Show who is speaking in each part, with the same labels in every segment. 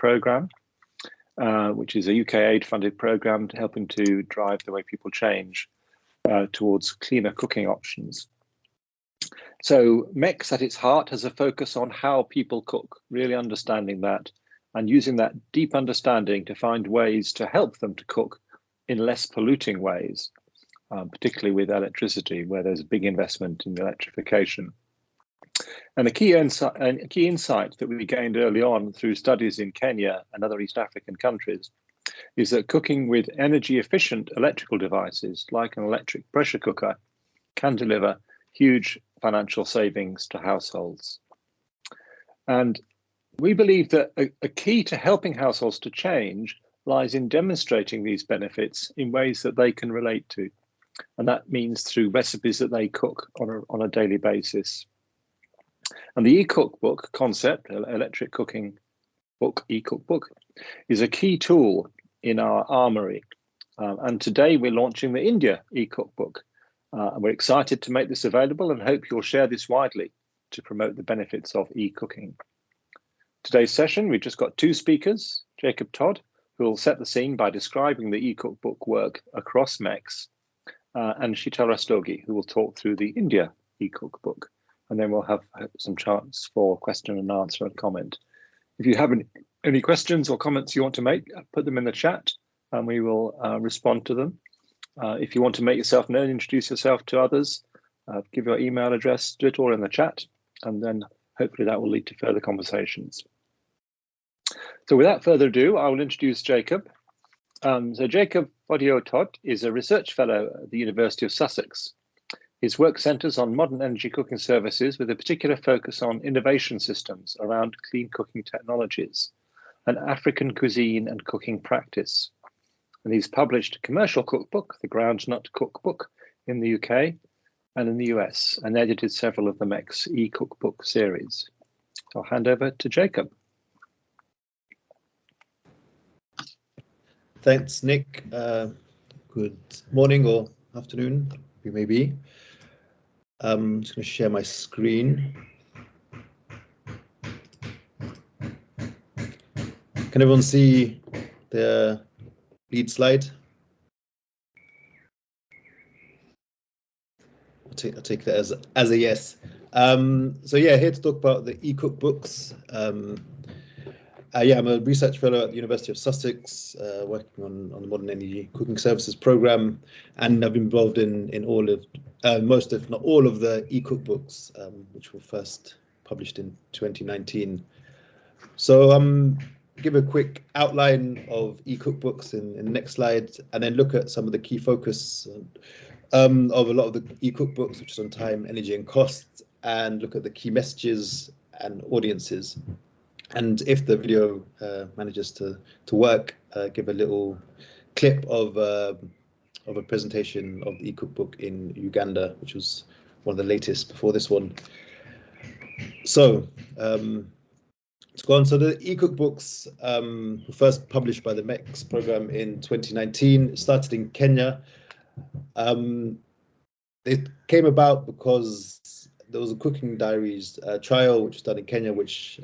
Speaker 1: program, which is a UK aid-funded program helping to drive the way people change towards cleaner cooking options. So MECS at its heart has a focus on how people cook, really understanding that and using that deep understanding to find ways to help them to cook in less polluting ways, particularly with electricity, where there's a big investment in electrification. And a key insight that we gained early on through studies in Kenya and other East African countries is that cooking with energy efficient electrical devices like an electric pressure cooker can deliver huge financial savings to households. And we believe that a key to helping households to change lies in demonstrating these benefits in ways that they can relate to. And that means through recipes that they cook on a daily basis. And the eCookBook concept, electric cooking book, eCookBook, is a key tool in our armory. And today we're launching the India eCookBook. And we're excited to make this available and hope you'll share this widely to promote the benefits of e-cooking. Today's session, we've just got two speakers, Jacob Todd, who will set the scene by describing the eCookBook work across MECS, and Sheetal Rastogi, who will talk through the India eCookBook. And then we'll have some chance for question and answer and comment. If you have any questions or comments you want to make, put them in the chat and we will respond to them. If you want to make yourself known, introduce yourself to others, give your email address, do it all in the chat, and then hopefully that will lead to further conversations. So without further ado, I will introduce Jacob. So Jacob Todd is a research fellow at the University of Sussex. His work centres on modern energy cooking services with a particular focus on innovation systems around clean cooking technologies and African cuisine and cooking practice. And he's published a commercial cookbook, the Groundnut Cookbook, in the UK and in the US, and edited several of the MECS eCookbook series. So I'll hand over to Jacob.
Speaker 2: Thanks, Nick. Good morning or afternoon, you may be. I'm just going to share my screen. Can everyone see the lead slide? I'll take that as a yes. So yeah, here to talk about the eCookbooks. Yeah, I'm a research fellow at the University of Sussex, working on the Modern Energy Cooking Services program, and I've been involved in all of, most if not all of the eCookbooks, which were first published in 2019. So give a quick outline of eCookbooks in the next slide, and then look at some of the key focus of a lot of the eCookbooks, which is on time, energy, and cost, and look at the key messages and audiences. And if the video manages to work, give a little clip of a presentation of the eCookbook in Uganda, which was one of the latest before this one. So let's go on. So the eCookbooks were first published by the MECS program in 2019. It started in Kenya. It came about because there was a cooking diaries trial which was done in Kenya, which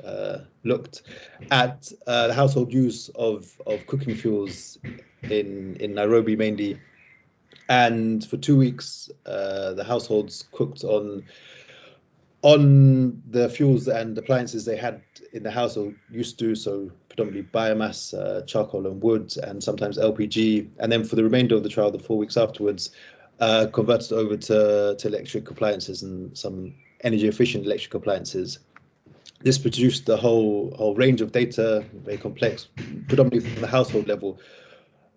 Speaker 2: looked at the household use of cooking fuels in Nairobi mainly. And for 2 weeks, the households cooked on the fuels and appliances they had in the household used to, so predominantly biomass, charcoal and wood, and sometimes LPG. And then for the remainder of the trial, the 4 weeks afterwards, converted over to electric appliances and some energy efficient electric appliances. This produced the whole range of data, very complex, predominantly from the household level.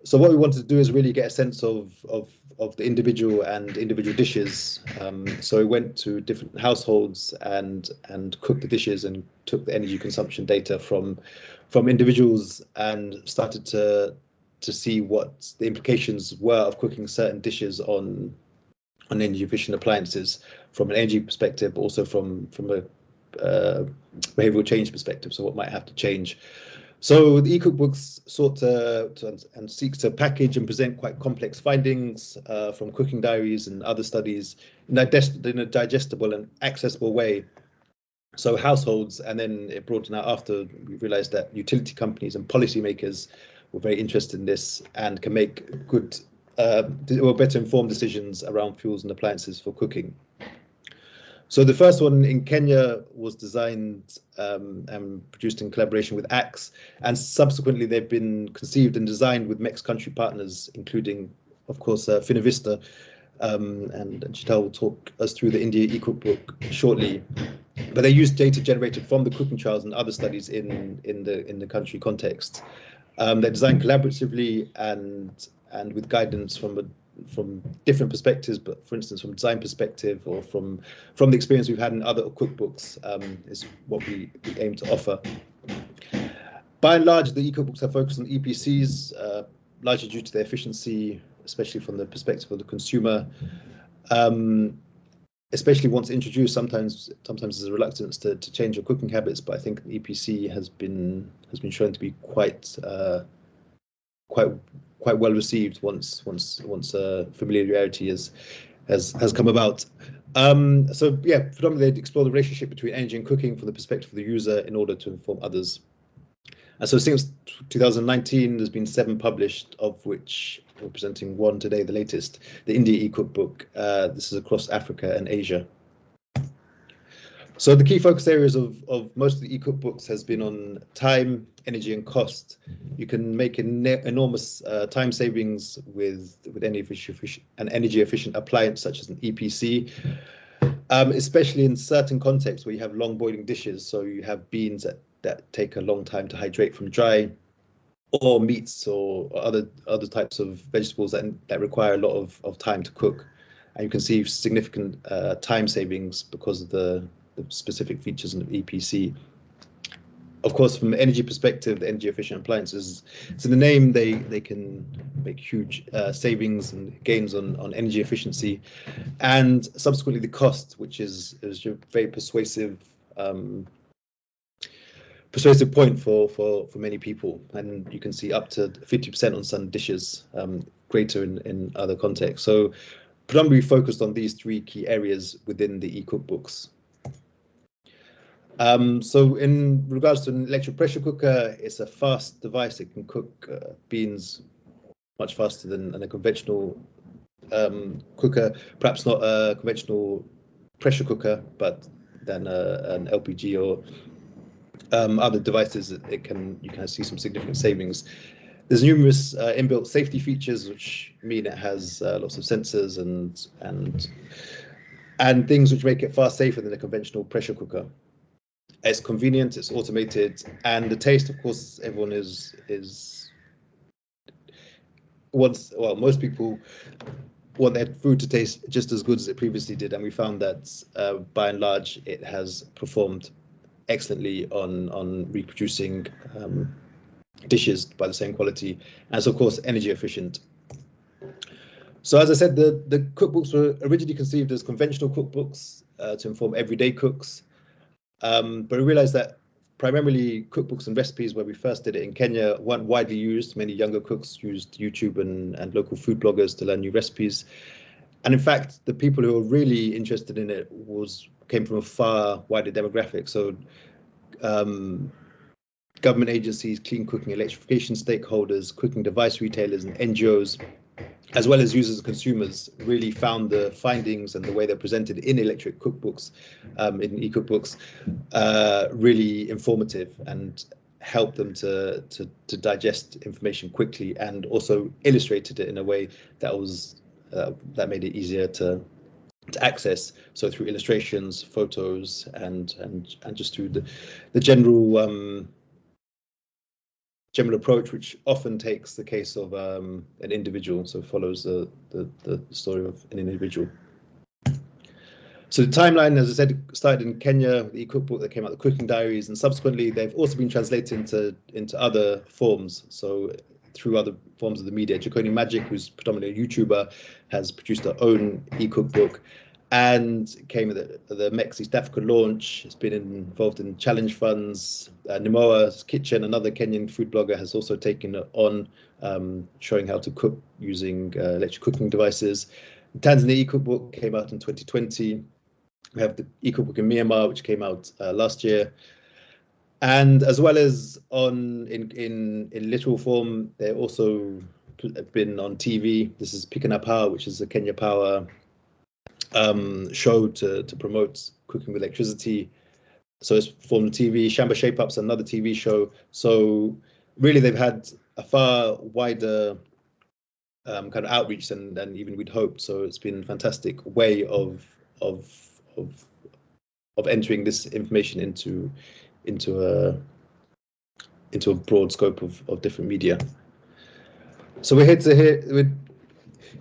Speaker 2: So what we wanted to do is really get a sense of the individual dishes. So we went to different households and cooked the dishes and took the energy consumption data from individuals and started to see what the implications were of cooking certain dishes on energy efficient appliances from an energy perspective, but also from a behavioral change perspective. So what might have to change. So the eCookbooks sought to and seeks to package and present quite complex findings from cooking diaries and other studies in a digestible and accessible way. So households, and then it broadened out after we realized that utility companies and policymakers were very interested in this and can make good or better informed decisions around fuels and appliances for cooking. So the first one in Kenya was designed and produced in collaboration with ACS, and subsequently they've been conceived and designed with MECS country partners, including, of course, Finavista, and Chital will talk us through the India eCookbook shortly. But they use data generated from the cooking trials and other studies in the country context. They're designed collaboratively and with guidance from different perspectives, but for instance, from design perspective or from the experience we've had in other cookbooks is what we aim to offer. By and large, the eCookbooks are focused on EPCs, largely due to their efficiency, especially from the perspective of the consumer. Especially once introduced, sometimes there's a reluctance to change your cooking habits, but I think EPC has been shown to be quite well received once familiarity has come about. So yeah, predominantly they explore the relationship between energy and cooking from the perspective of the user in order to inform others. And so since 2019, there's been 7 published, of which we're presenting one today, the latest, the India eCookbook. This is across Africa and Asia. So the key focus areas of most of the eCookbooks has been on time, energy, and cost. You can make enormous time savings with an energy efficient appliance such as an EPC, especially in certain contexts where you have long boiling dishes. So you have beans that take a long time to hydrate from dry, or meats or other types of vegetables that require a lot of time to cook. And you can see significant time savings because of the specific features of EPC. Of course, from an energy perspective, the energy efficient appliances, so the name, they can make huge savings and gains on energy efficiency, and subsequently the cost, which is a very persuasive point for many people, and you can see up to 50% on some dishes, greater in other contexts. So predominantly focused on these 3 key areas within the eCookbooks. So in regards to an electric pressure cooker, it's a fast device. It can cook beans much faster than a conventional cooker, perhaps not a conventional pressure cooker, but than an LPG or other devices. You can see some significant savings. There's numerous inbuilt safety features, which mean it has lots of sensors and things which make it far safer than a conventional pressure cooker. It's convenient, it's automated, and the taste, of course, everyone most people want their food to taste just as good as it previously did, and we found that by and large it has performed excellently on reproducing dishes by the same quality, and it's of course energy efficient. So as I said, the cookbooks were originally conceived as conventional cookbooks to inform everyday cooks. But we realized that primarily cookbooks and recipes, where we first did it in Kenya, weren't widely used. Many younger cooks used YouTube and local food bloggers to learn new recipes. And in fact, the people who were really interested in it came from a far wider demographic. So government agencies, clean cooking, electrification stakeholders, cooking device retailers, and NGOs, as well as users and consumers, really found the findings and the way they're presented in electric cookbooks, in eCookbooks, really informative and helped them to digest information quickly, and also illustrated it in a way that made it easier to access. So through illustrations, photos, and just through the general approach, which often takes the case of an individual, so follows the story of an individual. So the timeline, as I said, started in Kenya, the eCookbook that came out, the cooking diaries, and subsequently they've also been translated into other forms. So through other forms of the media, Jaconi Magic, who's predominantly a YouTuber, has produced her own eCookbook and came with the MECS East Africa launch. It's been involved in challenge funds. Nimoa's Kitchen, another Kenyan food blogger, has also taken it on, showing how to cook using electric cooking devices. The Tanzania eCookbook came out in 2020. We have the eCookBook in Myanmar, which came out last year. And as well as in literal form, they're also been on TV. This is Picking Up Power, which is a Kenya Power show to promote cooking with electricity. So it's from the TV. Shamba Shape Up's another TV show. So really, they've had a far wider kind of outreach than even we'd hoped. So it's been a fantastic way of entering this information into a broad scope of different media. So we're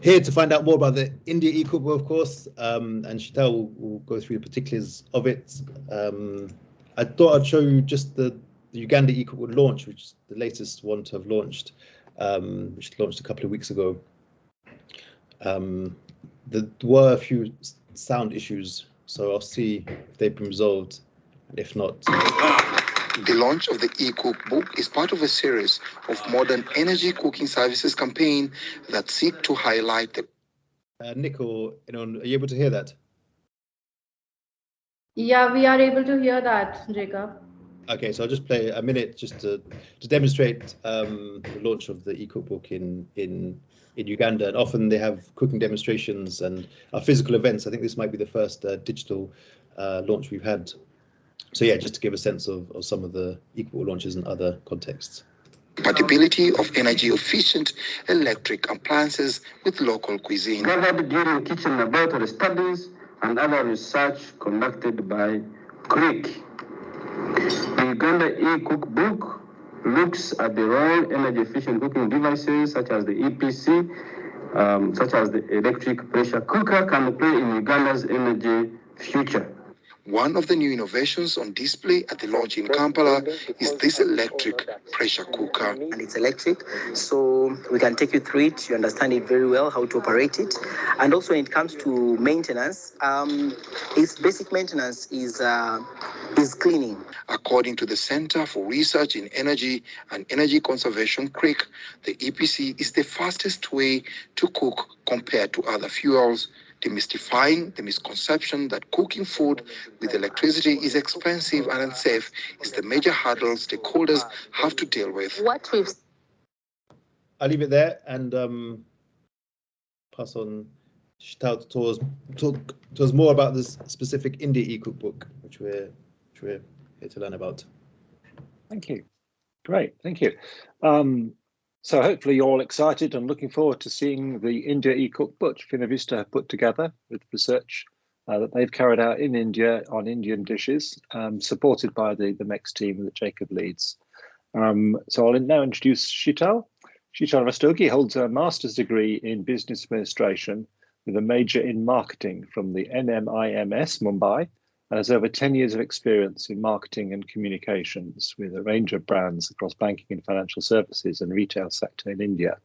Speaker 2: here to find out more about the India eCookbook, of course, and Sheetal will go through the particulars of it. I thought I'd show you just the Uganda eCookbook launch, which is the latest one to have launched, which launched a couple of weeks ago. There were a few sound issues, so I'll see if they've been resolved, and if not.
Speaker 3: The launch of the eCookbook is part of a series of modern energy cooking services campaign that seek to highlight the...
Speaker 2: Nick, are you able to hear that?
Speaker 4: Yeah, we are able to hear that, Jacob.
Speaker 2: Okay, so I'll just play a minute just to demonstrate the launch of the eCookbook in Uganda. And often they have cooking demonstrations and physical events. I think this might be the first digital launch we've had. So yeah, just to give a sense of some of the eCookbook launches in other contexts.
Speaker 3: Compatibility of energy efficient electric appliances with local cuisine.
Speaker 5: Gathered during kitchen laboratory studies and other research conducted by CRIC. The Uganda eCookbook looks at the role energy efficient cooking devices such as the EPC, such as the electric pressure cooker can play in Uganda's energy future.
Speaker 3: One of the new innovations on display at the launch in Kampala is this electric pressure cooker.
Speaker 6: And it's electric, so we can take you through it. You understand it very well, how to operate it. And also when it comes to maintenance, its basic maintenance is cleaning.
Speaker 3: According to the Center for Research in Energy and Energy Conservation, CRIC, the EPC is the fastest way to cook compared to other fuels, demystifying the misconception that cooking food with electricity is expensive and unsafe is the major hurdle stakeholders have to deal with.
Speaker 2: I'll leave it there and pass on Sheetal to talk to us more about this specific India eCookbook, which we're here to learn about.
Speaker 1: Thank you. Great, thank you. So hopefully you're all excited and looking forward to seeing the India eCookbook Finavista have put together with research that they've carried out in India on Indian dishes, supported by the MECS team that Jacob leads. So I'll now introduce Sheetal. Sheetal Rastogi holds a master's degree in business administration with a major in marketing from the NMIMS Mumbai, and has over 10 years of experience in marketing and communications with a range of brands across banking and financial services and retail sector in India.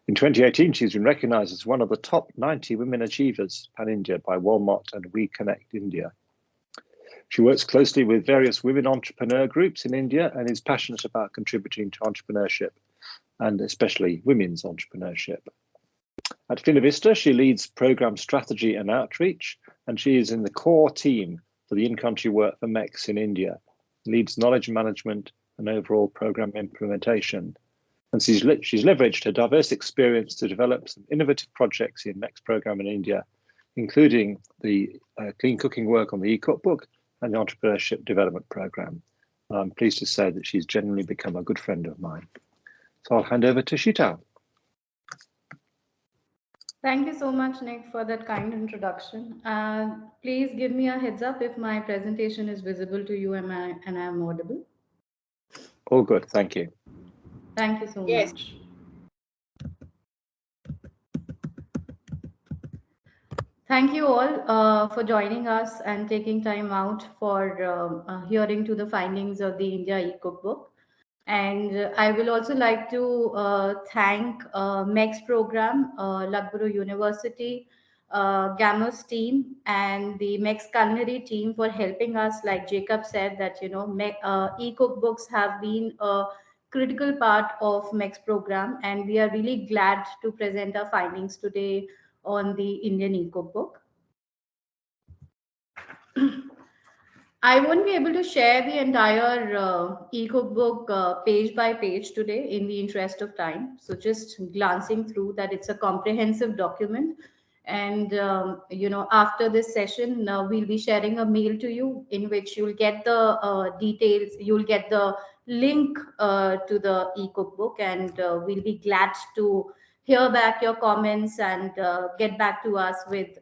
Speaker 1: In 2018, she's been recognized as one of the top 90 women achievers pan-India by Walmart and We Connect India. She works closely with various women entrepreneur groups in India and is passionate about contributing to entrepreneurship and especially women's entrepreneurship. At Finavista, she leads program strategy and outreach, and she is in the core team for the in-country work for MECS in India, leads knowledge management and overall program implementation. And she's leveraged her diverse experience to develop some innovative projects in MECS program in India, including the clean cooking work on the eCookbook and the entrepreneurship development program. I'm pleased to say that she's genuinely become a good friend of mine. So I'll hand over to Sheetal.
Speaker 4: Thank you so much, Nick, for that kind introduction. Please give me a heads up if my presentation is visible to you and I am audible.
Speaker 1: All good, thank you.
Speaker 4: Thank you so much. Thank you all for joining us and taking time out for hearing to the findings of the India eCookbook. And I will also like to thank MECS program, Loughborough University, GAMOS team, and the MECS culinary team for helping us. Like Jacob said, that eCookbooks have been a critical part of MECS program, and we are really glad to present our findings today on the Indian eCookbook. I won't be able to share the entire eCookbook page by page today in the interest of time. So just glancing through that, it's a comprehensive document. And, after this session, we'll be sharing a mail to you in which you'll get the details, you'll get the link to the eCookbook, and we'll be glad to hear back your comments and get back to us with,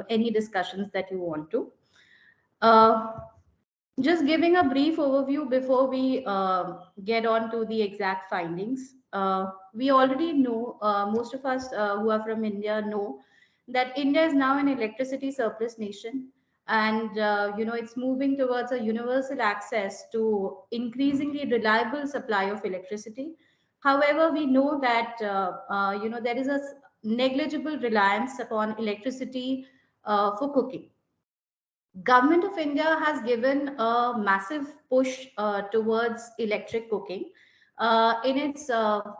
Speaker 4: any discussions that you want to. Uh, just giving a brief overview before we get on to the exact findings. We already know, most of us who are from India know that India is now an electricity surplus nation, and it's moving towards a universal access to increasingly reliable supply of electricity. However, we know that there is a negligible reliance upon electricity for cooking. Government of India has given a massive push towards electric cooking in its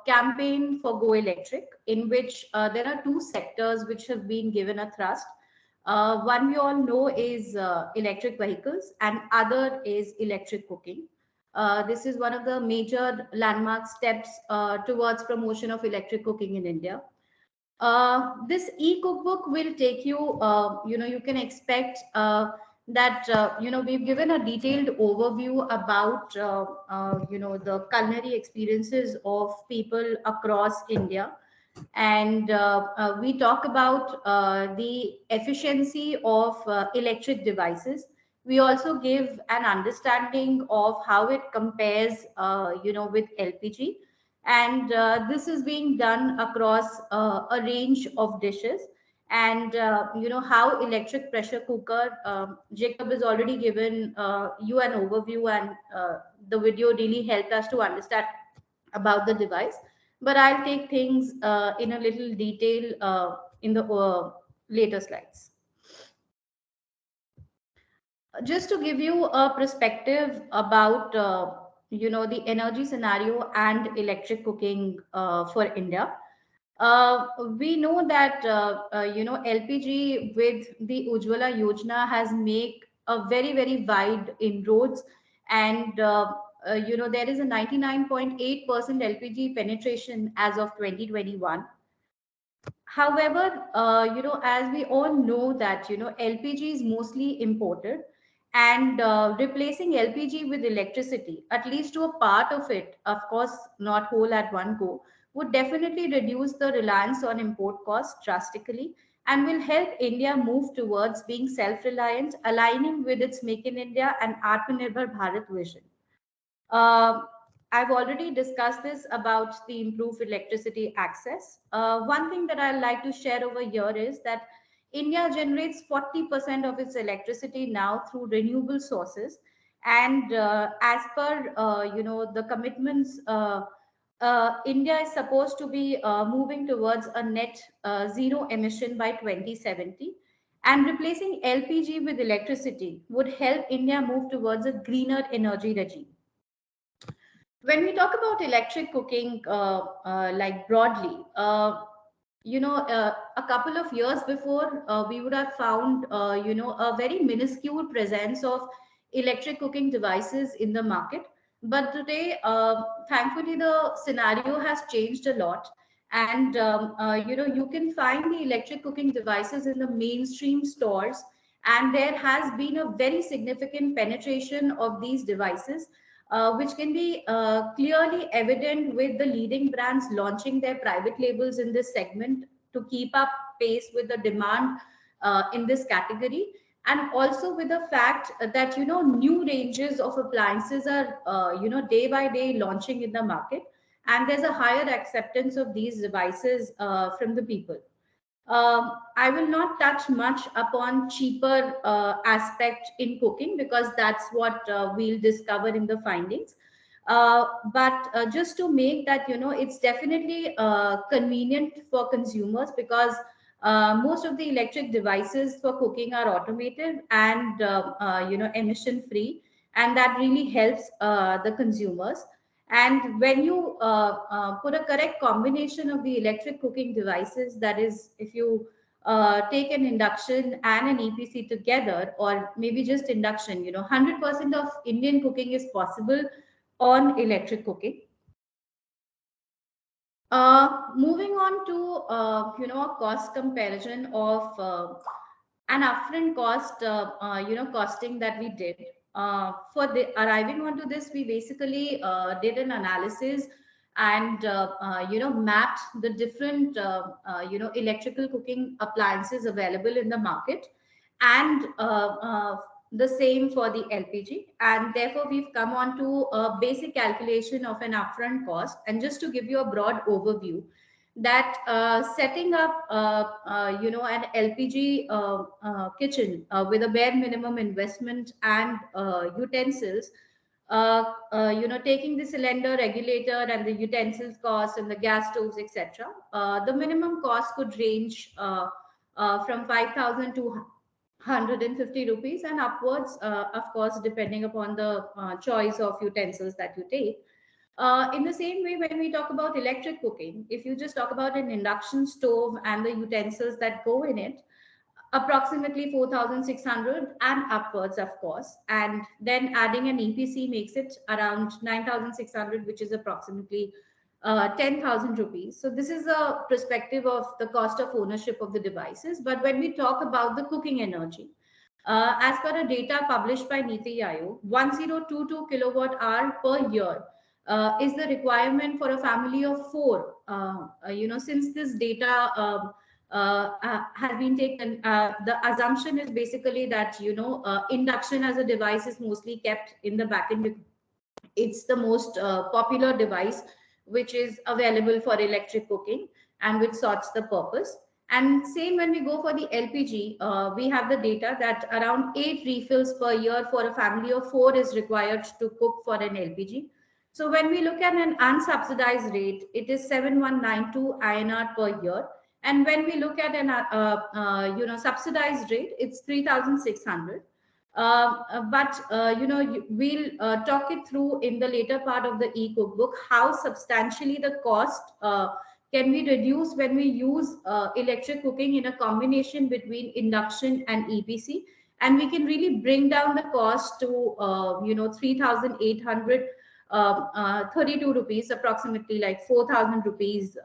Speaker 4: campaign for Go Electric, in which there are two sectors which have been given a thrust. One we all know is electric vehicles, and other is electric cooking. This is one of the major landmark steps towards promotion of electric cooking in India. This e-cookbook will take you, you can expect that, we've given a detailed overview about, the culinary experiences of people across India. And we talk about the efficiency of electric devices. We also give an understanding of how it compares, with LPG, and this is being done across a range of dishes. And how electric pressure cooker, Jacob has already given you an overview, and the video really helped us to understand about the device, but I'll take things in a little detail in the later slides. Just to give you a perspective about the energy scenario and electric cooking for India. We know that LPG with the Ujjwala Yojana has made a very wide inroads, and there is a 99.8% LPG penetration as of 2021. However, as we all know that, LPG is mostly imported, and replacing LPG with electricity, at least to a part of it, of course, not whole at one go, would definitely reduce the reliance on import costs drastically, and will help India move towards being self-reliant, aligning with its Make in India and Atmanirbhar Bharat vision. Uh, I've already discussed this about the improved electricity access. One thing that I'd like to share over here is that India generates 40% of its electricity now through renewable sources, and as per the commitments, India is supposed to be moving towards a net zero emission by 2070. And replacing LPG with electricity would help India move towards a greener energy regime. When we talk about electric cooking, like broadly, a couple of years before, we would have found, a very minuscule presence of electric cooking devices in the market. But today, thankfully, the scenario has changed a lot. And, you can find the electric cooking devices in the mainstream stores. And there has been a very significant penetration of these devices, which can be clearly evident with the leading brands launching their private labels in this segment to keep up pace with the demand in this category, and also with the fact that new ranges of appliances are day by day launching in the market, and there's a higher acceptance of these devices from the people. I will not touch much upon cheaper aspect in cooking, because that's what we'll discover in the findings. But just to make that, it's definitely convenient for consumers, because most of the electric devices for cooking are automated and emission free, and that really helps the consumers. And when you put a correct combination of the electric cooking devices, that is, if you take an induction and an EPC together, or maybe just induction, 100% of Indian cooking is possible on electric cooking. Moving on to a cost comparison of an upfront cost, costing that we did. For the arriving onto this, we basically did an analysis and mapped the different electrical cooking appliances available in the market, and the same for the LPG, and therefore we've come on to a basic calculation of an upfront cost. And just to give you a broad overview, that setting up an LPG kitchen with a bare minimum investment and utensils, taking the cylinder, regulator, and the utensils cost, and the gas stoves, etc., the minimum cost could range from 5,000 to 150 rupees and upwards, of course, depending upon the choice of utensils that you take. In the same way, when we talk about electric cooking, if you just talk about an induction stove and the utensils that go in it, approximately 4,600 and upwards, of course. And then adding an EPC makes it around 9,600, which is approximately 10,000 rupees. So this is a perspective of the cost of ownership of the devices. But when we talk about the cooking energy, as per a data published by Niti Aayog, 1022 kilowatt hour per year is the requirement for a family of 4. Since this data has been taken, the assumption is basically that induction as a device is mostly kept in the back end. It's the most popular device which is available for electric cooking and which sorts the purpose. And same when we go for the LPG, we have the data that around 8 refills per year for a family of 4 is required to cook for an LPG. So when we look at an unsubsidized rate, it is 7192 INR per year. And when we look at an subsidized rate, it's 3,600. But we'll talk it through in the later part of the eCookbook, how substantially the cost can be reduced when we use electric cooking in a combination between induction and EPC, and we can really bring down the cost to 3,800. 32 rupees, approximately like 4,000 rupees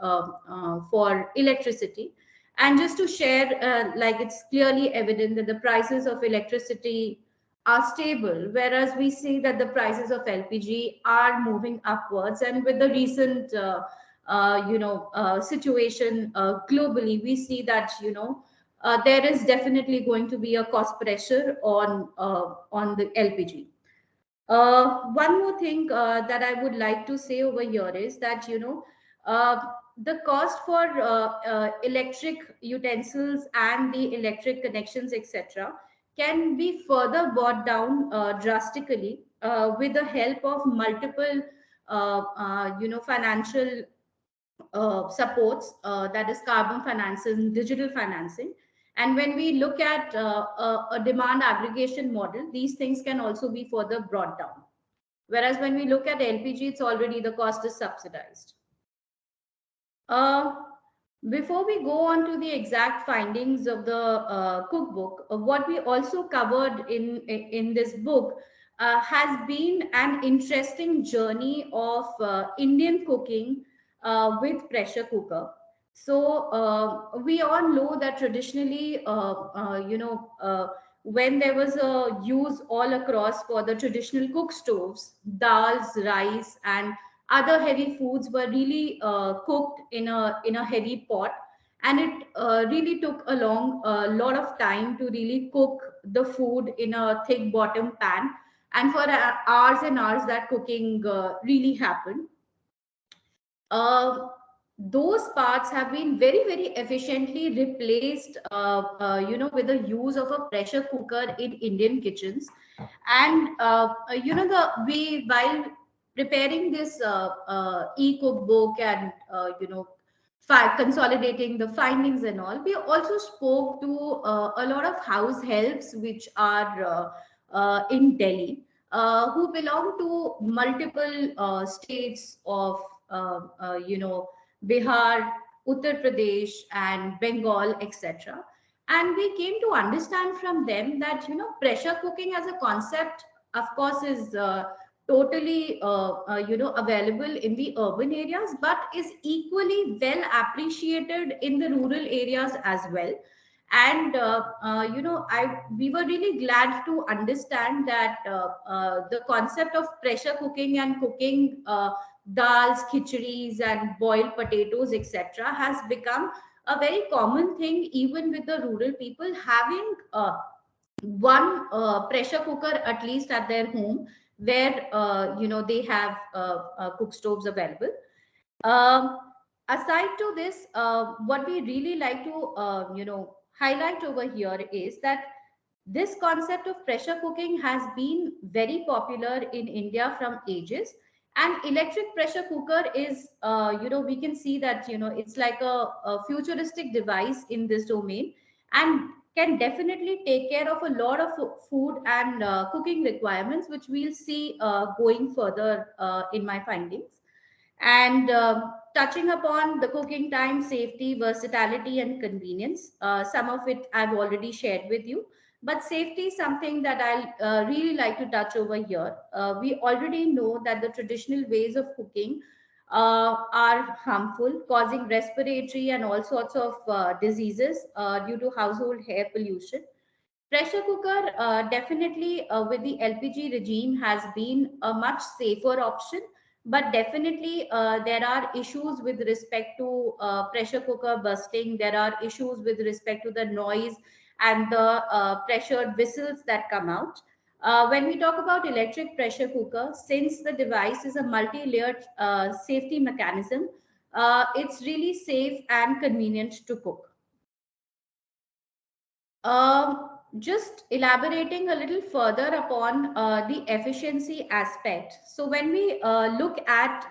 Speaker 4: for electricity. And just to share, like it's clearly evident that the prices of electricity are stable, whereas we see that the prices of LPG are moving upwards. And with the recent, situation globally, we see that, there is definitely going to be a cost pressure on the LPG. One more thing that I would like to say over here is that, the cost for electric utensils and the electric connections, etc., can be further brought down drastically with the help of multiple, financial supports, that is carbon financing, digital financing. And when we look at a demand aggregation model, these things can also be further brought down. Whereas when we look at LPG, it's already the cost is subsidized. Before we go on to the exact findings of the cookbook, what we also covered in this book has been an interesting journey of Indian cooking with pressure cooker. So we all know that traditionally, when there was a use all across for the traditional cook stoves, dals, rice, and other heavy foods were really cooked in a heavy pot, and it really took a lot of time to really cook the food in a thick bottom pan, and for hours and hours that cooking really happened. Those parts have been very, very efficiently replaced, with the use of a pressure cooker in Indian kitchens. And, while preparing this eCookbook and, consolidating the findings and all, we also spoke to a lot of house helps which are in Delhi, who belong to multiple states of, Bihar, Uttar Pradesh and Bengal, etc. And we came to understand from them that pressure cooking as a concept, of course, is totally available in the urban areas, but is equally well appreciated in the rural areas as well. And we were really glad to understand that the concept of pressure cooking and cooking dals, khicharis, and boiled potatoes, etc., has become a very common thing, even with the rural people having one pressure cooker at least at their home, where they have cook stoves available. um, Aside to this, what we really like to highlight over here is that this concept of pressure cooking has been very popular in India from ages. And electric pressure cooker is, we can see that, it's like a futuristic device in this domain, and can definitely take care of a lot of food and cooking requirements, which we'll see going further in my findings. And touching upon the cooking time, safety, versatility, and convenience. Some of it I've already shared with you, but safety is something that I'll really like to touch over here. We already know that the traditional ways of cooking are harmful, causing respiratory and all sorts of diseases due to household air pollution. Pressure cooker, definitely with the LPG regime, has been a much safer option, but definitely there are issues with respect to pressure cooker bursting. There are issues with respect to the noise and the pressured whistles that come out. When we talk about electric pressure cooker, since the device is a multi-layered safety mechanism, it's really safe and convenient to cook. Just elaborating a little further upon the efficiency aspect. So when we look at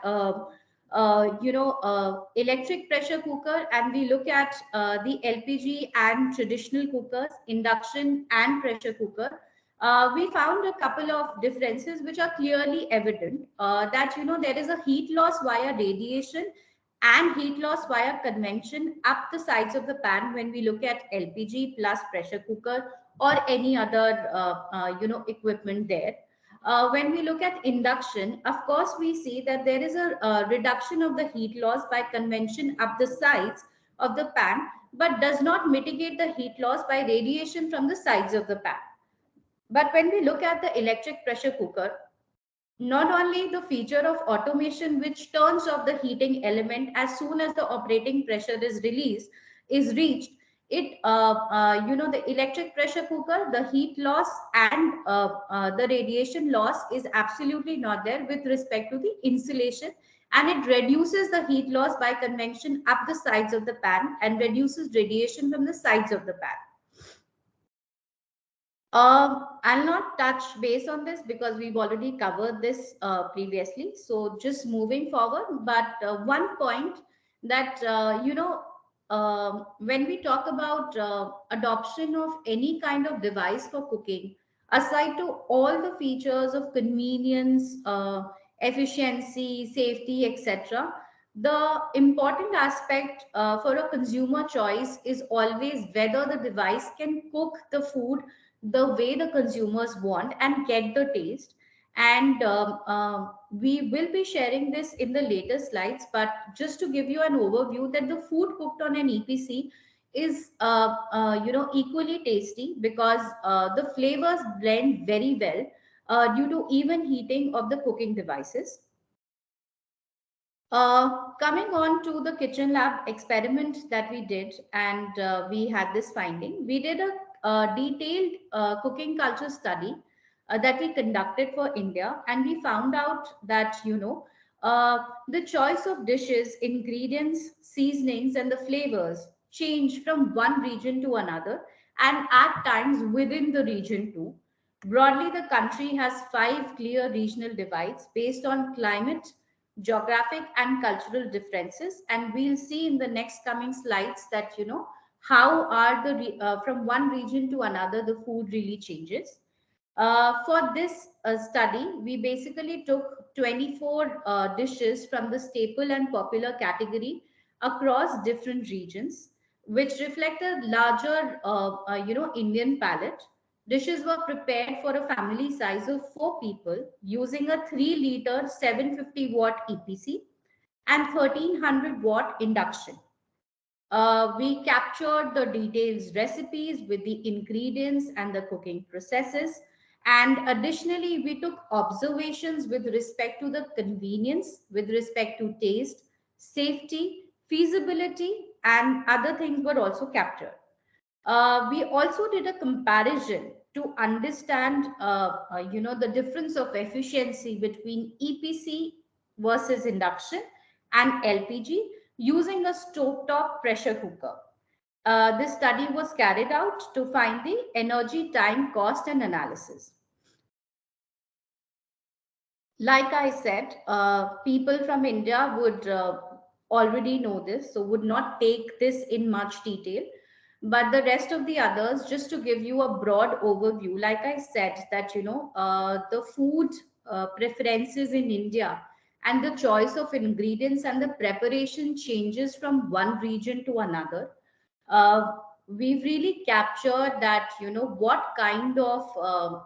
Speaker 4: electric pressure cooker, and we look at the LPG and traditional cookers, induction and pressure cooker, we found a couple of differences which are clearly evident. That there is a heat loss via radiation and heat loss via convection up the sides of the pan when we look at LPG plus pressure cooker or any other equipment there. When we look at induction, of course, we see that there is a reduction of the heat loss by convection up the sides of the pan, but does not mitigate the heat loss by radiation from the sides of the pan. But when we look at the electric pressure cooker, not only the feature of automation, which turns off the heating element as soon as the operating pressure is reached, it the electric pressure cooker, the heat loss and the radiation loss is absolutely not there with respect to the insulation, and it reduces the heat loss by convection up the sides of the pan and reduces radiation from the sides of the pan. I'll not touch base on this because we've already covered this previously. So just moving forward, but one point that, when we talk about adoption of any kind of device for cooking, aside to all the features of convenience, efficiency, safety, etc., the important aspect for a consumer choice is always whether the device can cook the food the way the consumers want and get the taste. And we will be sharing this in the later slides, but just to give you an overview that the food cooked on an EPC is equally tasty because the flavors blend very well due to even heating of the cooking devices. Coming on to the kitchen lab experiment that we did, and we had this finding. We did a detailed cooking culture study that we conducted for India, and we found out that the choice of dishes, ingredients, seasonings, and the flavors change from one region to another, and at times within the region too. Broadly, the country has 5 clear regional divides based on climate, geographic, and cultural differences. And we'll see in the next coming slides that how are the from one region to another the food really changes. For this study, we basically took 24 dishes from the staple and popular category across different regions, which reflect a larger, Indian palate. Dishes were prepared for a family size of 4 people using a 3-liter 750-watt EPC and 1300-watt induction. We captured the details recipes with the ingredients and the cooking processes. And additionally, we took observations with respect to the convenience, with respect to taste, safety, feasibility, and other things were also captured. We also did a comparison to understand, the difference of efficiency between EPC versus induction and LPG using a stovetop pressure cooker. This study was carried out to find the energy, time, cost, and analysis. Like I said, people from India would already know this, so would not take this in much detail. But the rest of the others, just to give you a broad overview, like I said, that the food preferences in India and the choice of ingredients and the preparation changes from one region to another. We've really captured that, what kind of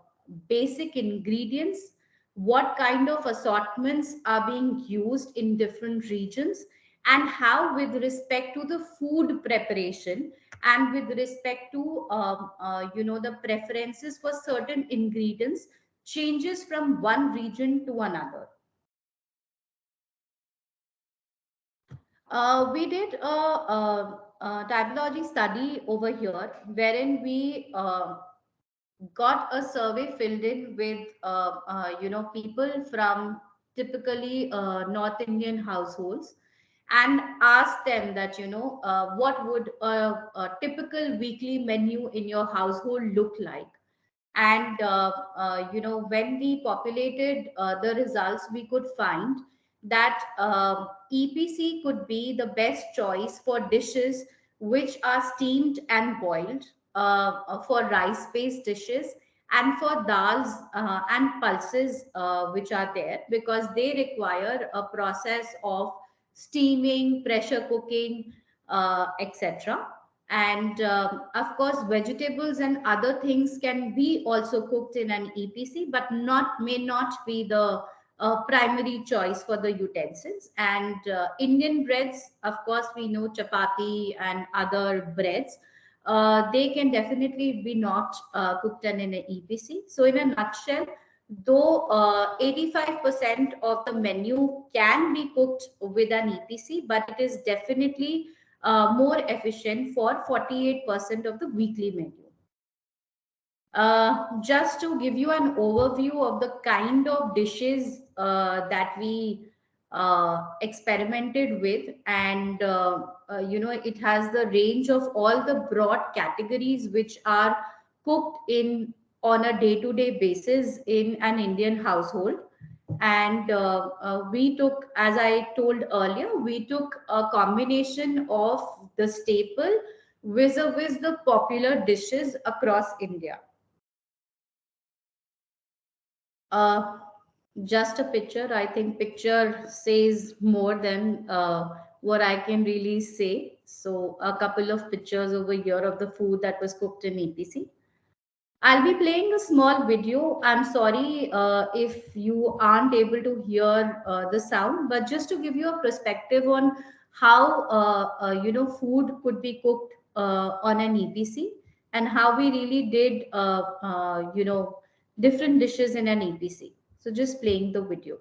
Speaker 4: basic ingredients, what kind of assortments are being used in different regions, and how, with respect to the food preparation and with respect to the preferences for certain ingredients, changes from one region to another. We did a typology study over here, wherein we got a survey filled in with people from typically North Indian households, and asked them that what would a typical weekly menu in your household look like. And when we populated the results, we could find that EPC could be the best choice for dishes which are steamed and boiled, for rice based dishes, and for dals and pulses which are there, because they require a process of steaming, pressure cooking, etc. And of course, vegetables and other things can be also cooked in an EPC, but may not be the primary choice for the utensils. And Indian breads, of course, we know chapati and other breads. They can definitely be not cooked in an EPC. So in a nutshell, though 85% of the menu can be cooked with an EPC, but it is definitely more efficient for 48% of the weekly menu. Just to give you an overview of the kind of dishes that we experimented with, and it has the range of all the broad categories which are cooked in on a day-to-day basis in an Indian household. And we took, as I told earlier, we took a combination of the staple vis-a-vis the popular dishes across India. Just a picture. I think picture says more than what I can really say. So a couple of pictures over here of the food that was cooked in EPC. I'll be playing a small video. I'm sorry if you aren't able to hear the sound, but just to give you a perspective on how food could be cooked on an EPC, and how we really did different dishes in an EPC. So just playing the video.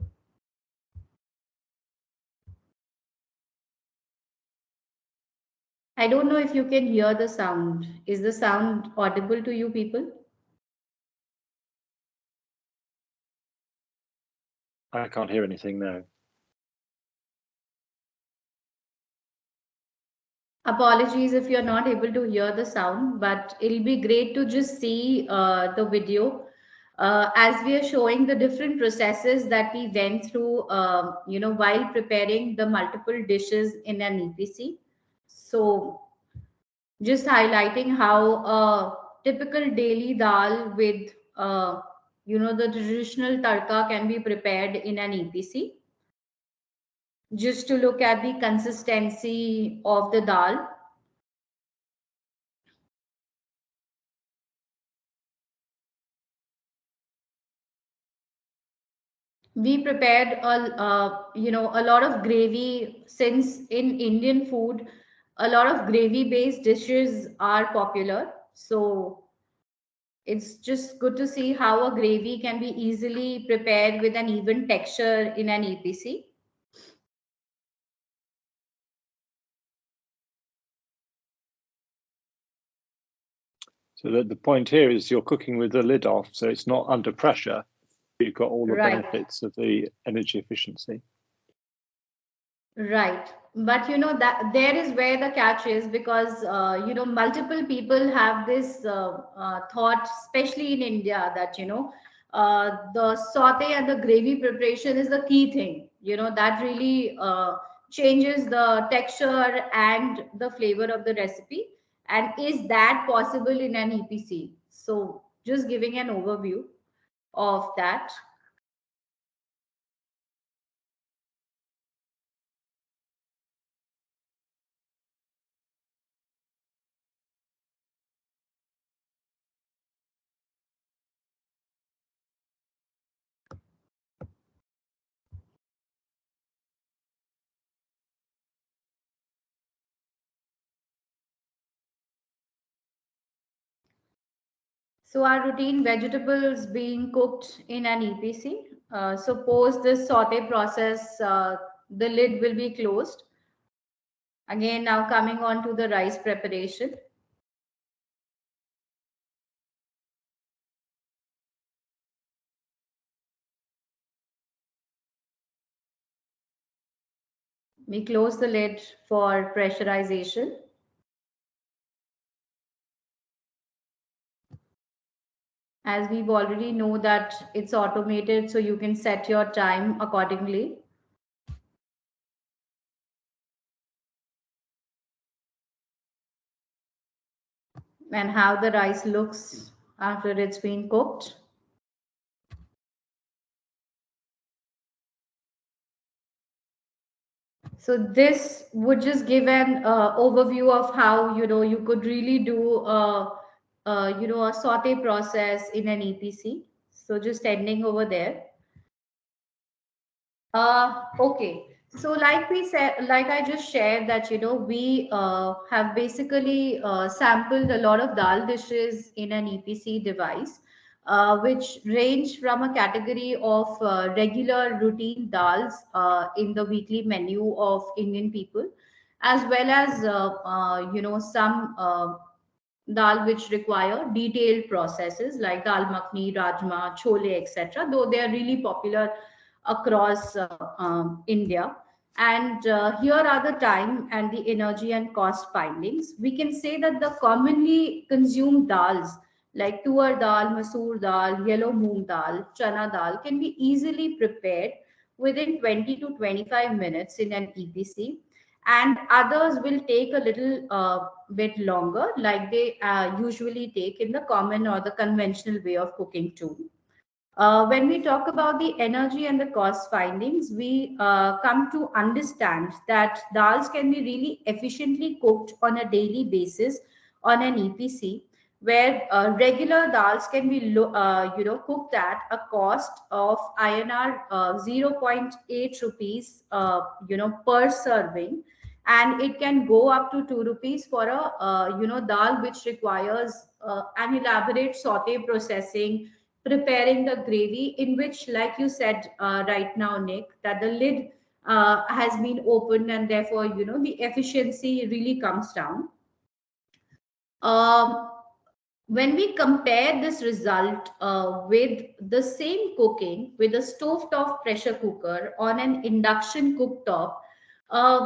Speaker 4: I don't know if you can hear the sound. Is the sound audible to you people?
Speaker 1: I can't hear anything now.
Speaker 4: Apologies if you're not able to hear the sound, but it'll be great to just see the video as we are showing the different processes that we went through, while preparing the multiple dishes in an EPC. So just highlighting how a typical daily dal with, the traditional tadka can be prepared in an EPC. just to look at the consistency of the dal. We prepared a lot of gravy, since in Indian food a lot of gravy based dishes are popular. So it's just good to see how a gravy can be easily prepared with an even texture in an EPC.
Speaker 1: So the point here is you're cooking with the lid off, so it's not under pressure. You've got all the benefits of the energy efficiency.
Speaker 4: Right. But that there is where the catch is, because multiple people have this thought, especially in India, that the saute and the gravy preparation is the key thing. That really changes the texture and the flavor of the recipe. And is that possible in an EPC? So just giving an overview of that. So our routine vegetables being cooked in an EPC. Suppose this saute process, the lid will be closed. Again, now coming on to the rice preparation. We close the lid for pressurization. As we've already know that it's automated, so you can set your time accordingly. And how the rice looks after it's been cooked. So this would just give an overview of how you could really do a saute process in an EPC. So just ending over there. Okay. So like we said, like I just shared that we have basically sampled a lot of dal dishes in an EPC device, which range from a category of regular routine dals in the weekly menu of Indian people, as well as some dal which require detailed processes like dal makhni, rajma, chole, etc. Though they are really popular across India. And here are the time and the energy and cost findings. We can say that the commonly consumed dals like tuar dal, masoor dal, yellow moong dal, chana dal can be easily prepared within 20 to 25 minutes in an EPC, and others will take a little bit longer, like they usually take in the common or the conventional way of cooking too. When we talk about the energy and the cost findings, we come to understand that dals can be really efficiently cooked on a daily basis on an EPC, where regular dals can be cooked at a cost of INR 0.8 rupees per serving, and it can go up to 2 rupees for a dal which requires an elaborate saute processing, preparing the gravy, in which, like you said right now, Nick, that the lid has been opened, and therefore the efficiency really comes down. When we compare this result with the same cooking with a stovetop pressure cooker on an induction cooktop,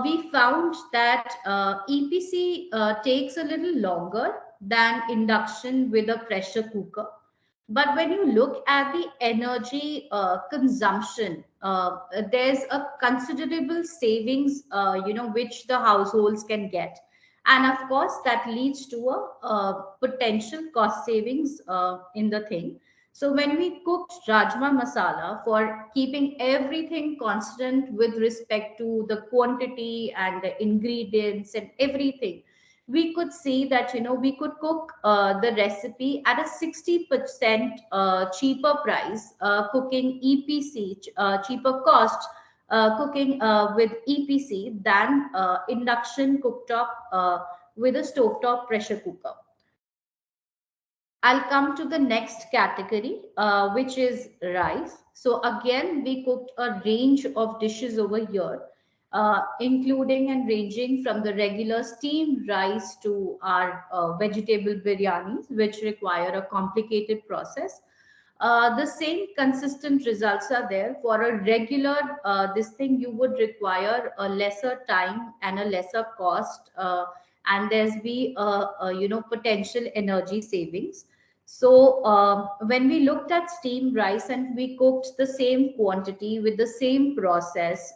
Speaker 4: we found that EPC takes a little longer than induction with a pressure cooker. But when you look at the energy consumption, there's a considerable savings, which the households can get. And of course, that leads to a potential cost savings in the thing. So when we cooked rajma masala, for keeping everything constant with respect to the quantity and the ingredients and everything, we could see that we could cook the recipe at a 60% cheaper price, cooking EPC, cheaper cost, cooking with EPC than induction cooktop with a stovetop pressure cooker. I'll come to the next category, which is rice. So again, we cooked a range of dishes over here, including and ranging from the regular steamed rice to our vegetable biryanis, which require a complicated process. The same consistent results are there. For a regular this thing, you would require a lesser time and a lesser cost, and there's be a potential energy savings. So when we looked at steamed rice and we cooked the same quantity with the same process,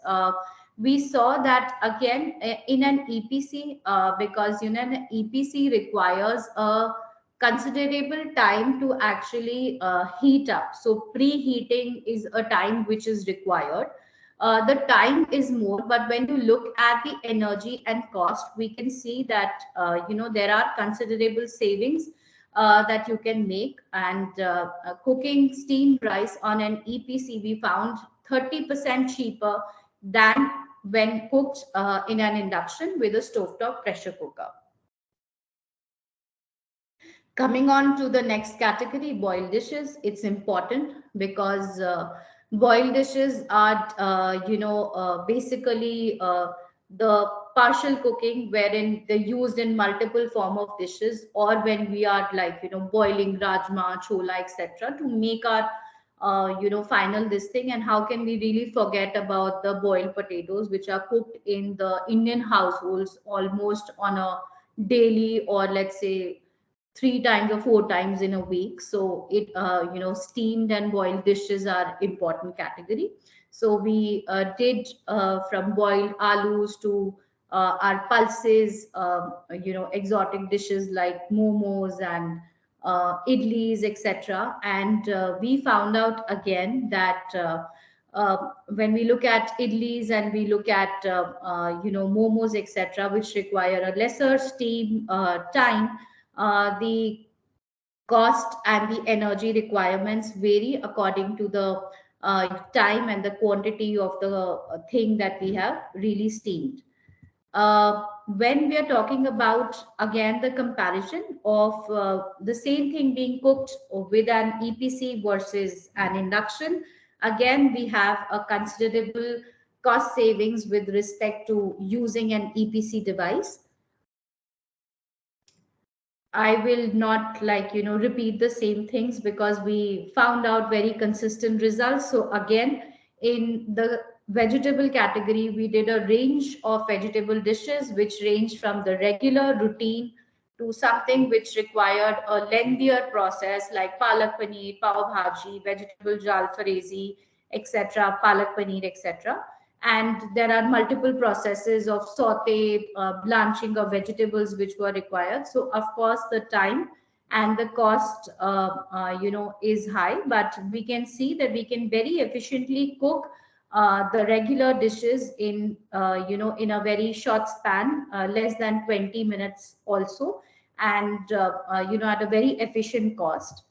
Speaker 4: we saw that again in an EPC, because an EPC requires a considerable time to actually heat up. So preheating is a time which is required. The time is more, but when you look at the energy and cost, we can see that there are considerable savings that you can make. And cooking steamed rice on an EPC, we found 30% cheaper than when cooked in an induction with a stovetop pressure cooker. Coming on to the next category, boiled dishes. It's important because boiled dishes are, basically the partial cooking wherein they're used in multiple form of dishes, or when we are boiling rajma, chola, etc. to make our final this thing. And how can we really forget about the boiled potatoes, which are cooked in the Indian households almost on a daily, or let's say 3 times or 4 times in a week. So it steamed and boiled dishes are important category. So we did from boiled alus to our pulses, exotic dishes like momos and idlis, etc. And we found out again that when we look at idlis and we look at momos, etc., which require a lesser steam time, the cost and the energy requirements vary according to the time and the quantity of the thing that we have really steamed. When we are talking about again the comparison of the same thing being cooked with an EPC versus an induction, again we have a considerable cost savings with respect to using an EPC device. I will not repeat the same things because we found out very consistent results. So again, in the vegetable category, we did a range of vegetable dishes which ranged from the regular routine to something which required a lengthier process like palak paneer, pav bhaji, vegetable jalfrezi, etc., palak paneer, etc. And there are multiple processes of saute, blanching of vegetables which were required. So of course the time and the cost is high, but we can see that we can very efficiently cook the regular dishes in in a very short span, less than 20 minutes also, and at a very efficient cost.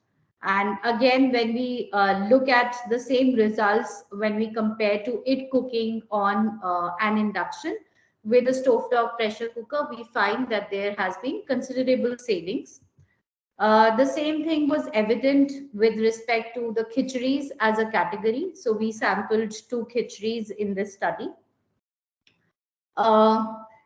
Speaker 4: And again, when we look at the same results, when we compare to it cooking on an induction with a stovetop pressure cooker, we find that there has been considerable savings. The same thing was evident with respect to the khichiris as a category. So we sampled 2 khichiris in this study.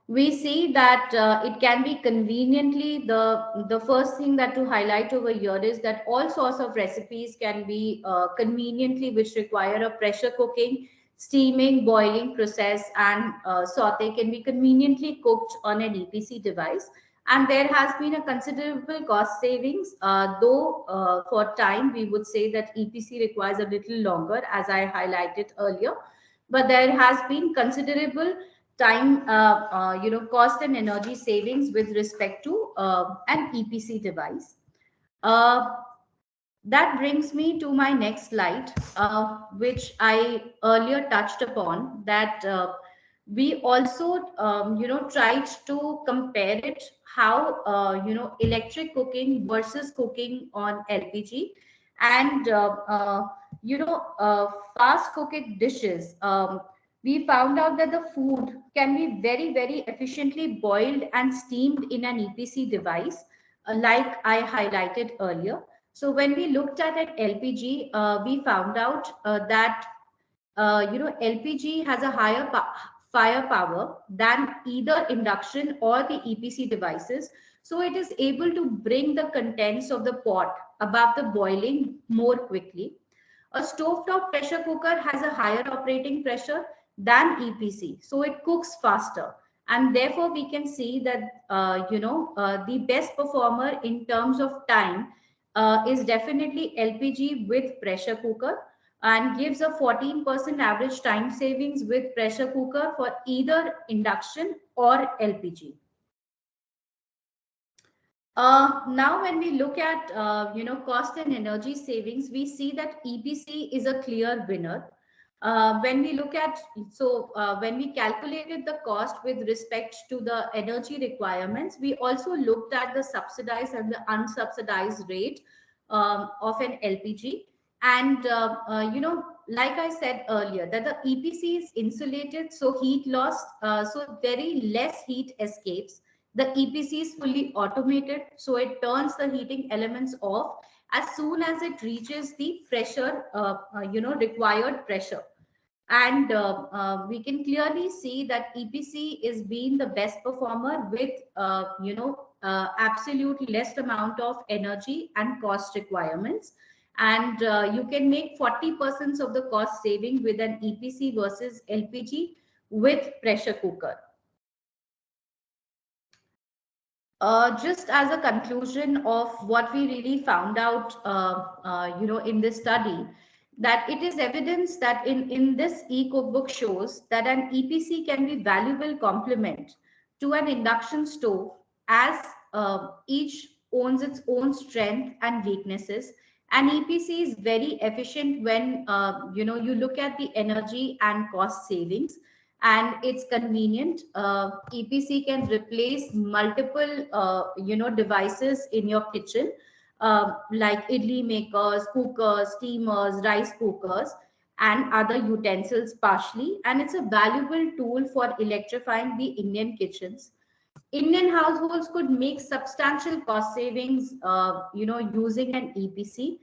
Speaker 4: We see that it can be conveniently, the first thing that to highlight over here is that all sorts of recipes can be conveniently, which require a pressure cooking, steaming, boiling process, and saute, can be conveniently cooked on an EPC device. And there has been a considerable cost savings, though for time we would say that EPC requires a little longer, as I highlighted earlier, but there has been considerable time, cost and energy savings with respect to an EPC device. That brings me to my next slide, which I earlier touched upon, that we also, tried to compare it, how, electric cooking versus cooking on LPG, and, fast cooking dishes. We found out that the food can be very, very efficiently boiled and steamed in an EPC device, like I highlighted earlier. So when we looked at an LPG, we found out that LPG has a higher firepower than either induction or the EPC devices. So it is able to bring the contents of the pot above the boiling more quickly. A stovetop pressure cooker has a higher operating pressure than EPC, so it cooks faster. And therefore, we can see that the best performer in terms of time is definitely LPG with pressure cooker, and gives a 14% average time savings with pressure cooker for either induction or LPG. Now, when we look at cost and energy savings, we see that EPC is a clear winner. When we look at, when we calculated the cost with respect to the energy requirements, we also looked at the subsidized and the unsubsidized rate of an LPG. And, like I said earlier, that the EPC is insulated, so heat loss, so very less heat escapes. The EPC is fully automated, so it turns the heating elements off as soon as it reaches the pressure, required pressure. And we can clearly see that EPC is being the best performer with, absolute less amount of energy and cost requirements. And you can make 40% of the cost saving with an EPC versus LPG with pressure cooker. Just as a conclusion of what we really found out, in this study, that it is evidence that in this eCookbook shows that an EPC can be valuable complement to an induction stove, as each owns its own strength and weaknesses. And EPC is very efficient when you look at the energy and cost savings, and it's convenient. EPC can replace multiple devices in your kitchen, like idli makers, cookers, steamers, rice cookers, and other utensils partially. And it's a valuable tool for electrifying the Indian kitchens. Indian households could make substantial cost savings, using an EPC,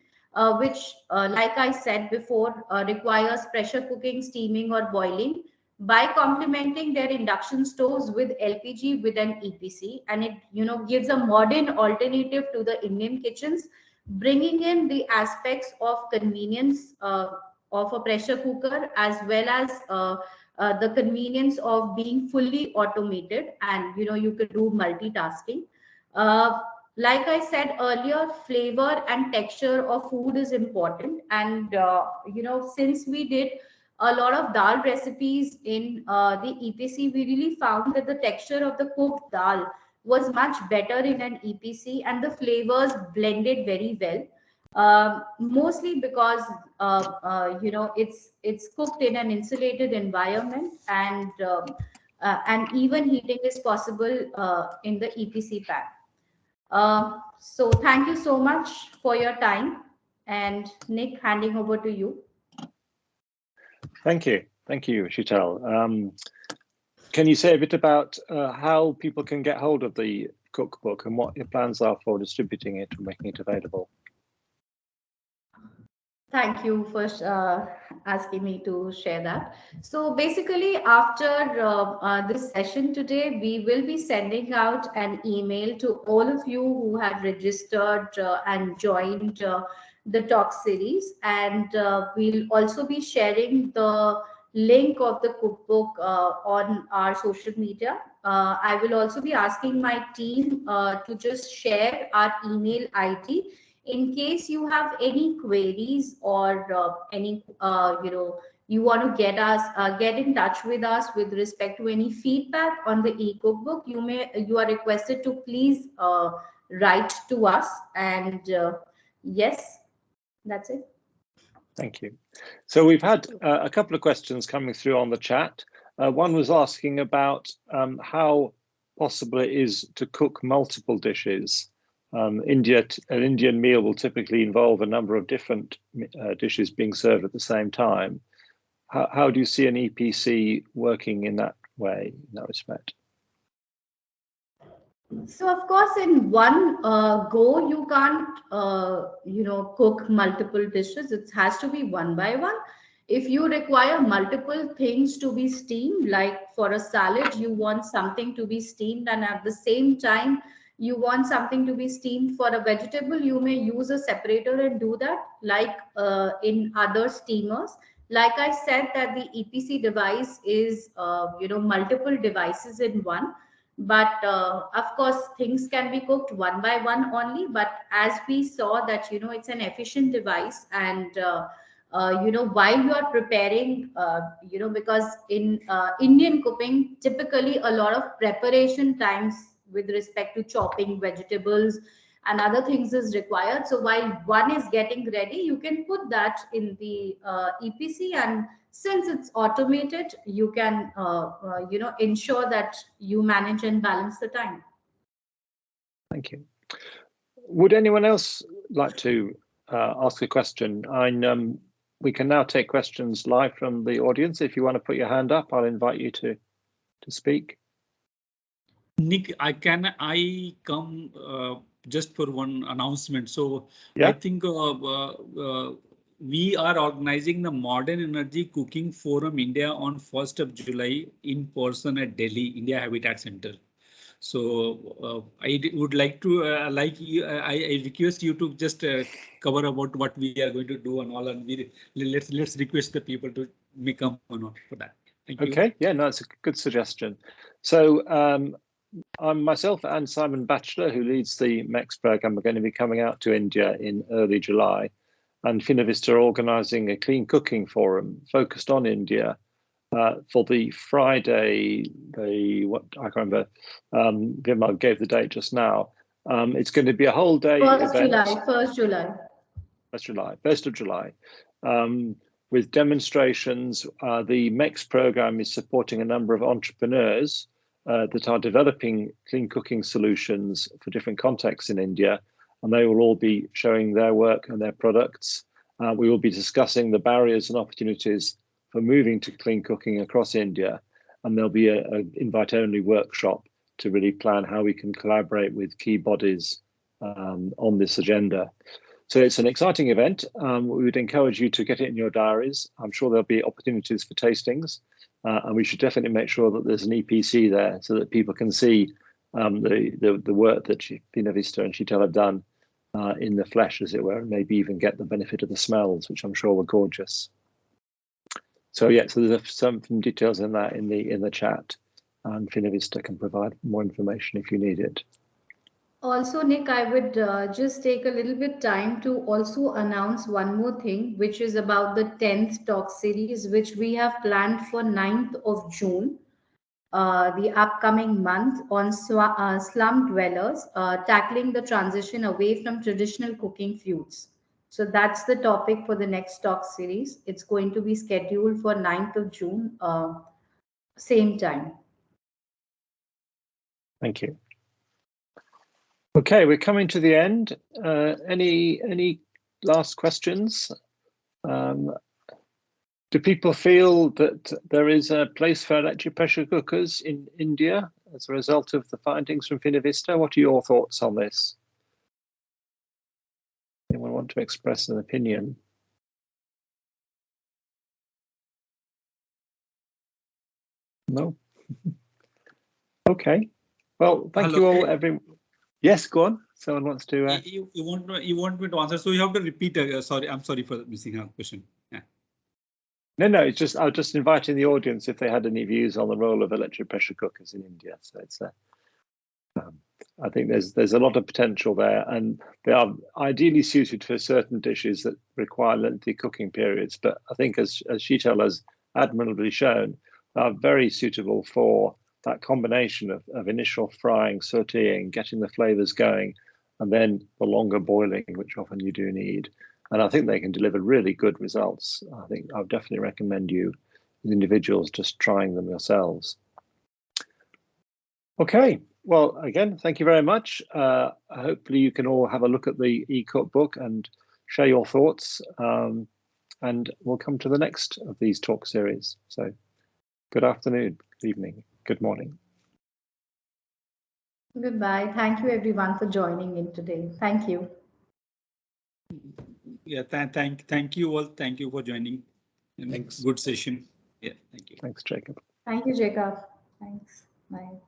Speaker 4: which, like I said before, requires pressure cooking, steaming, or boiling, by complementing their induction stoves with LPG with an EPC. And it, gives a modern alternative to the Indian kitchens, bringing in the aspects of convenience of a pressure cooker, as well as the convenience of being fully automated, and you can do multitasking. Like I said earlier, flavor and texture of food is important. And since we did a lot of dal recipes in the EPC, we really found that the texture of the cooked dal was much better in an EPC, and the flavors blended very well. Mostly because it's cooked in an insulated environment, and even heating is possible in the EPC pan. So thank you so much for your time, and Nick, handing over to you.
Speaker 1: Thank you, Sheetal. Can you say a bit about how people can get hold of the cookbook and what your plans are for distributing it and making it available?
Speaker 4: Thank you for asking me to share that. So basically, after this session today, we will be sending out an email to all of you who have registered and joined the talk series. And we'll also be sharing the link of the cookbook on our social media. I will also be asking my team to just share our email ID in case you have any queries, or any you want to get in touch with us with respect to any feedback on the eCookbook. You are requested to please write to us. And yes, That's it.
Speaker 1: Thank you. So we've had a couple of questions coming through on the chat. One was asking about how possible it is to cook multiple dishes. An Indian meal will typically involve a number of different dishes being served at the same time. How do you see an EPC working in that way, in that respect?
Speaker 4: So of course, in one go, you can't, cook multiple dishes. It has to be one by one. If you require multiple things to be steamed, like for a salad, you want something to be steamed, and at the same time, you want something to be steamed for a vegetable, you may use a separator and do that, like in other steamers. Like I said, that the EPC device is, multiple devices in one. But of course, things can be cooked one by one only. But as we saw that, it's an efficient device, and while you are preparing, because in Indian cooking, typically a lot of preparation times with respect to chopping vegetables and other things is required. So while one is getting ready, you can put that in the EPC, and since it's automated, you can ensure that you manage and balance the time.
Speaker 1: Thank you. Would anyone else like to ask a question? We can now take questions live from the audience. If you want to put your hand up, I'll invite you to speak.
Speaker 7: Nick, I come just for one announcement. So
Speaker 1: yeah.
Speaker 7: I think we are organizing the Modern Energy Cooking Forum India on 1st of July in person at Delhi, India Habitat Center. So I would like to I request you to just cover about what we are going to do and all, and let's request the people to come on for that. Thank you.
Speaker 1: Okay, yeah, no, it's a good suggestion. So I'm myself and Simon Batchelor, who leads the MECS program, are going to be coming out to India in early July, and Finavista are organising a clean cooking forum focused on India for the Friday, I can't remember, Vimal gave the date just now. It's going to be a whole day event. 1st of July. With demonstrations. The MECS program is supporting a number of entrepreneurs that are developing clean cooking solutions for different contexts in India, and they will all be showing their work and their products. We will be discussing the barriers and opportunities for moving to clean cooking across India, and there'll be an invite-only workshop to really plan how we can collaborate with key bodies on this agenda. So it's an exciting event. We would encourage you to get it in your diaries. I'm sure there'll be opportunities for tastings, and we should definitely make sure that there's an EPC there so that people can see the work that Finavista and Sheetal have done in the flesh, as it were, and maybe even get the benefit of the smells, which I'm sure were gorgeous. So yeah, so there's some details in that in the chat, and Finavista can provide more information if you need it.
Speaker 4: Also, Nick, I would just take a little bit time to also announce one more thing, which is about the 10th talk series, which we have planned for 9th of June, the upcoming month, on slum dwellers, tackling the transition away from traditional cooking feuds. So that's the topic for the next talk series. It's going to be scheduled for 9th of June, same time.
Speaker 1: Thank you. Okay, we're coming to the end. Any last questions? Do people feel that there is a place for electric pressure cookers in India as a result of the findings from Finavista? What are your thoughts on this? Anyone want to express an opinion? No? Okay. Well, thank you all, everyone. Yes, go on. Someone wants to.
Speaker 7: You want me to answer, so you have to repeat. Sorry, I'm sorry for missing a question. Yeah.
Speaker 1: No, it's just I'll just invite in the audience if they had any views on the role of electric pressure cookers in India. So it's I think there's a lot of potential there, and they are ideally suited for certain dishes that require lengthy cooking periods. But I think, as Sheetal has admirably shown, they are very suitable for that combination of initial frying, sautéing, getting the flavors going, and then the longer boiling, which often you do need. And I think they can deliver really good results. I think I would definitely recommend you, as individuals, just trying them yourselves. Okay, well, again, thank you very much. Hopefully you can all have a look at the eCookbook and share your thoughts. And we'll come to the next of these talk series. So good afternoon, good evening, good morning.
Speaker 4: Goodbye. Thank you everyone for joining in today. Thank you.
Speaker 7: Yeah, thank you all. Thank you for joining.
Speaker 2: Thanks.
Speaker 7: Good session. Yeah, thank you.
Speaker 1: Thanks, Jacob.
Speaker 4: Thank you, Jacob. Thanks. Bye.